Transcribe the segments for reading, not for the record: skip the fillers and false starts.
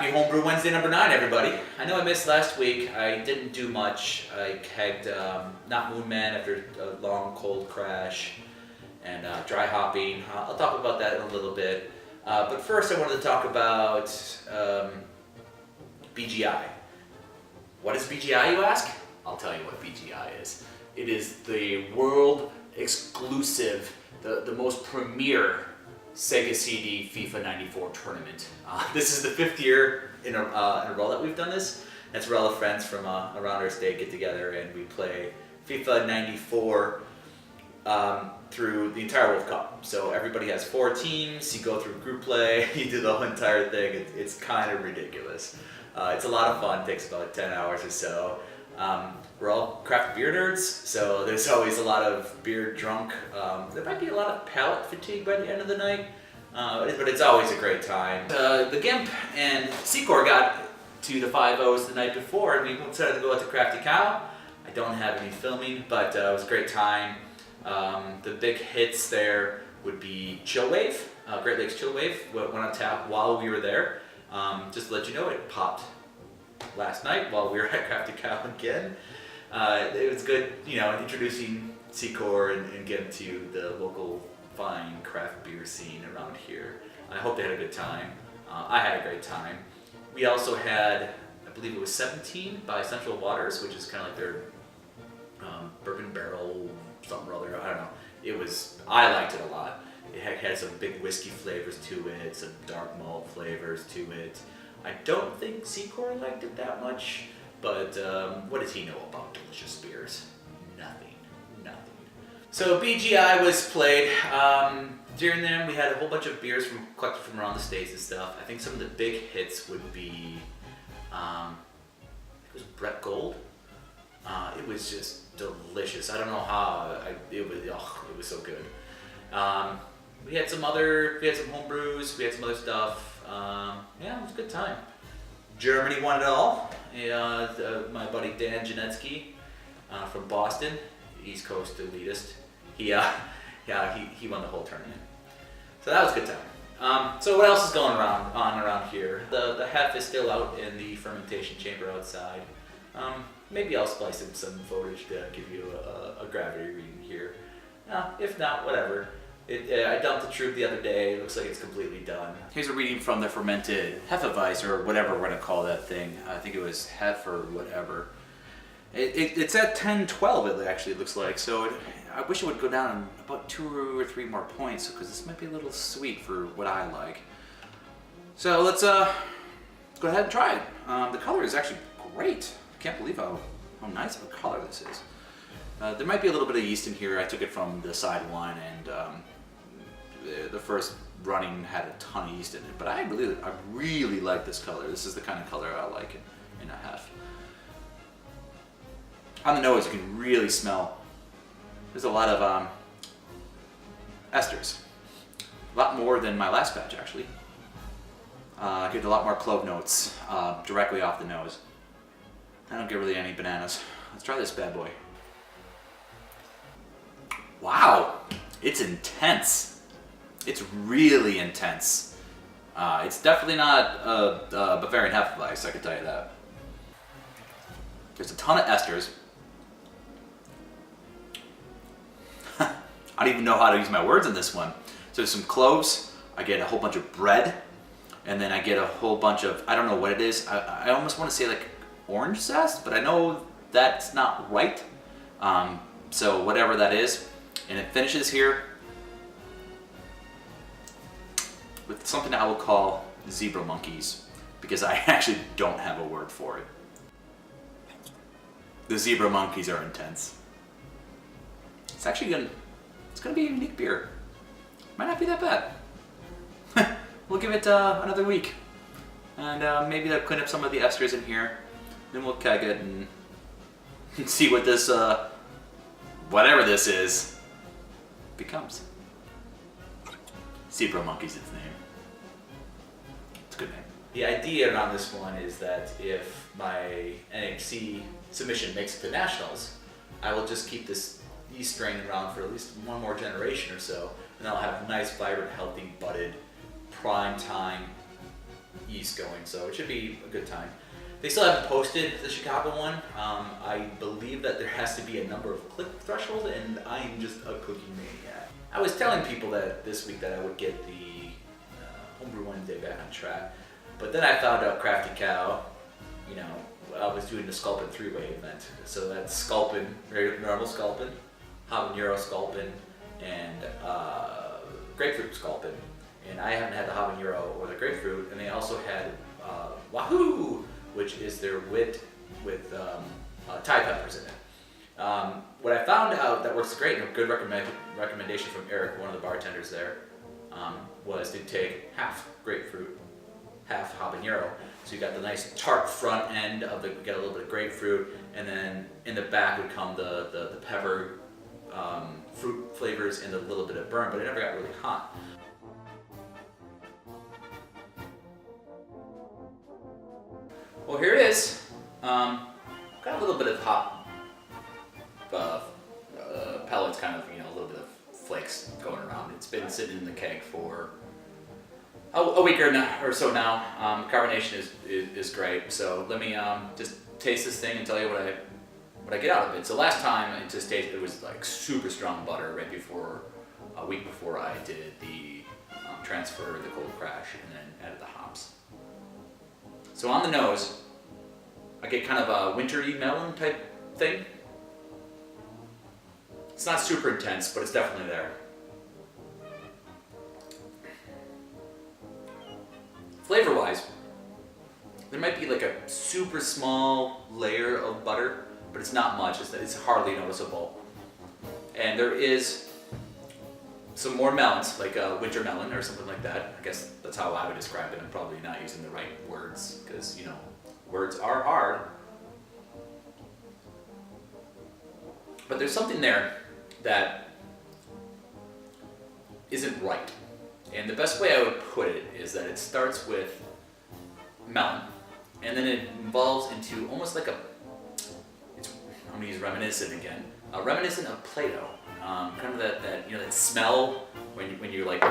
Happy Homebrew Wednesday number 9, everybody. I know I missed last week. I didn't do much. I kegged not Moonman after a long cold crash and dry hopping. I'll talk about that in a little bit. But first I wanted to talk about BGI. What is BGI, you ask? I'll tell you what BGI is. It is the world exclusive, the most premier Sega CD FIFA 94 tournament. This is the 5th year in a row that we've done this. That's where all the friends from around our state get together and we play FIFA 94 through the entire World Cup. So everybody has 4 teams, you go through group play, you do the whole entire thing. It's kind of ridiculous. It's a lot of fun, it takes about 10 hours or so. We're all craft beer nerds, so there's always a lot of beer drunk. There might be a lot of palate fatigue by the end of the night, but it's always a great time. The GIMP and Secor got to the 5-0s the night before, and we decided to go out to Crafty Cow. I don't have any filming, but it was a great time. The big hits there would be Chill Wave, Great Lakes Chill Wave, went on tap while we were there. Just to let you know, it popped last night while we were at Crafty Cow again. It was good, you know, introducing Secor and getting to the local fine craft beer scene around here. I hope they had a good time. I had a great time. We also had, I believe it was 17 by Central Waters, which is kind of like their bourbon barrel something or other. I don't know. I liked it a lot. It had some big whiskey flavors to it, some dark malt flavors to it. I don't think Secor liked it that much, but what does he know about delicious beers? Nothing. So BGI was played. During them, we had a whole bunch of beers collected from around the states and stuff. I think some of the big hits would be, it was Brett Gold. It was just delicious. I don't know how, it was so good. We had some home brews, we had some other stuff. Yeah, it was a good time. Germany won it all. My buddy Dan Janetsky from Boston, East Coast elitist, he won the whole tournament. So that was a good time. So what else is going on around here? The Heff is still out in the fermentation chamber outside. Maybe I'll splice in some footage to give you a gravity reading here. If not, whatever. I dumped the tube the other day. It looks like it's completely done. Here's a reading from the fermented Hefeweiss, or whatever we're going to call that thing. I think it was Heff or whatever. It's at 10-12, it actually looks like. So I wish it would go down about 2 or 3 more points, because this might be a little sweet for what I like. So let's go ahead and try it. The color is actually great. I can't believe how nice of a color this is. There might be a little bit of yeast in here. I took it from the side one, and the first running had a ton of yeast in it. But I really like this color. This is the kind of color I like in a Heff. On the nose, you can really smell. There's a lot of esters. A lot more than my last batch, actually. I get a lot more clove notes directly off the nose. I don't get really any bananas. Let's try this bad boy. Wow, it's intense. It's really intense. It's definitely not a Bavarian Hefeweiss, I can tell you that. There's a ton of esters. I don't even know how to use my words in this one. So there's some cloves, I get a whole bunch of bread, and then I get a whole bunch of, I don't know what it is. I almost want to say like orange zest, but I know that's not right. So whatever that is. And it finishes here with something I will call zebra monkeys, because I actually don't have a word for it. The zebra monkeys are intense. It's actually gonna be a unique beer. Might not be that bad. We'll give it another week, and maybe that'll clean up some of the esters in here. Then we'll keg it and see what this, whatever this is, becomes. Zebra Monkey's its name. It's a good name. The idea around this one is that if my NHC submission makes it to nationals, I will just keep this yeast strain around for at least one more generation or so, and I'll have nice, vibrant, healthy, budded, prime time yeast feast going, so it should be a good time. They still haven't posted the Chicago one. I believe that there has to be a number of click threshold, and I'm just a cooking maniac. I was telling people that this week that I would get the Homebrew Wednesday back on track, but then I found out Crafty Cow, you know, I was doing the Sculpin 3-way event. So that's Sculpin, very normal Sculpin, habanero Sculpin, and grapefruit Sculpin. And I haven't had the habanero or the grapefruit, and they also had Wahoo, which is their wit with Thai peppers in it. What I found out that works great, and a good recommendation from Eric, one of the bartenders there, was to take half grapefruit, half habanero. So you got the nice tart front end of the, get a little bit of grapefruit, and then in the back would come the pepper, fruit flavors and a little bit of burn, but it never got really hot. Well, here it is. Got a little bit of hot pellets, kind of, you know, a little bit of flakes going around. It's been sitting in the keg for a week or so now. Carbonation is great. So let me just taste this thing and tell you what I get out of it. So last time it just tasted, it was like super strong butter right before, a week before I did the transfer, the cold crash, and then added the hops. So on the nose, I get kind of a wintry melon type thing. It's not super intense, but it's definitely there. Flavor-wise, there might be like a super small layer of butter, but it's not much. It's hardly noticeable. And there is some more melons, like a winter melon or something like that. I guess that's how I would describe it. I'm probably not using the right words because, you know, words are hard. But there's something there that isn't right. And the best way I would put it is that it starts with melon, and then it evolves into almost like I'm gonna use reminiscent again, reminiscent of Play-Doh. Kind of that you know, that smell when you're like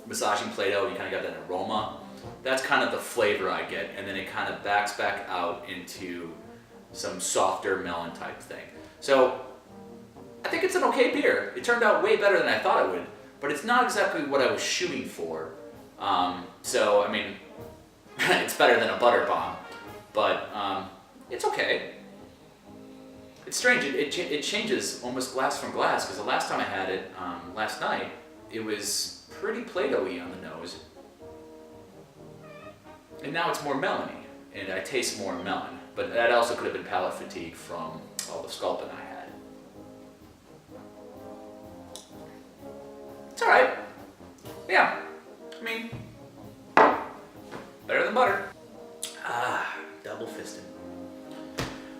massaging Play-Doh, you kind of got that aroma. That's kind of the flavor I get, and then it kind of backs back out into some softer melon type thing. So I think it's an okay beer. It turned out way better than I thought it would, but it's not exactly what I was shooting for. So I mean, it's better than a butter bomb, but it's okay. It's strange, it changes almost glass from glass, because the last time I had it, last night, it was pretty Play-Doh-y on the nose. And now it's more melony, and I taste more melon. But that also could have been palate fatigue from all the Sculpin I had. It's alright. Yeah, I mean, better than butter. Double fisting.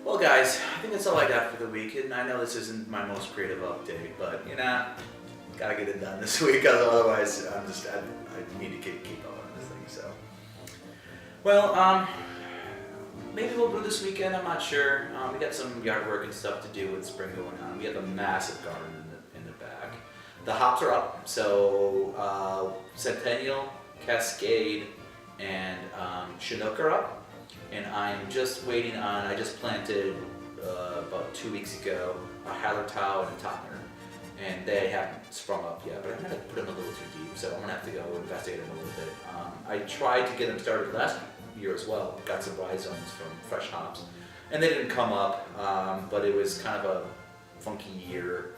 Well guys, I think that's all I got for the week, and I know this isn't my most creative update, but you know, gotta get it done this week, otherwise I need to keep up on this thing, so. Well, maybe we'll brew this weekend, I'm not sure. We got some yard work and stuff to do with spring going on. We have a massive garden in the back. The hops are up, so Centennial, Cascade, and Chinook are up. And I'm just waiting on, I just planted about 2 weeks ago a Hallertau and a Totner. And they haven't sprung up yet, but I'm gonna put them a little too deep, so I'm gonna have to go investigate them a little bit. I tried to get them started last year as well, got some rhizomes from fresh hops, and they didn't come up, but it was kind of a funky year,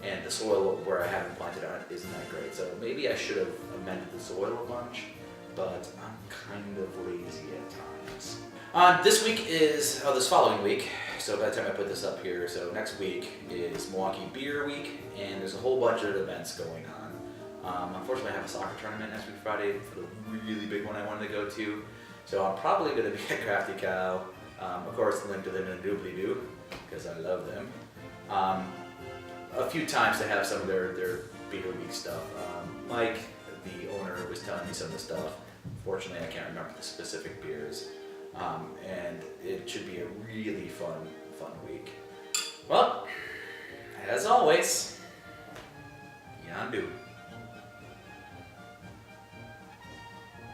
and the soil where I haven't planted on it isn't that great, so maybe I should have amended the soil a bunch, but I'm kind of lazy at times. This week is, this following week, so by the time I put this up here, so next week is Milwaukee Beer Week, and there's a whole bunch of events going on. Unfortunately, I have a soccer tournament next week Friday for the really big one I wanted to go to, so I'm probably going to be at Crafty Cow. Of course, link to them in a doobly-doo, because I love them. A few times to have some of their Beer Week stuff. Mike, the owner, was telling me some of the stuff. Fortunately, I can't remember the specific beers. And it should be a really fun week. Well, as always, Yon'do.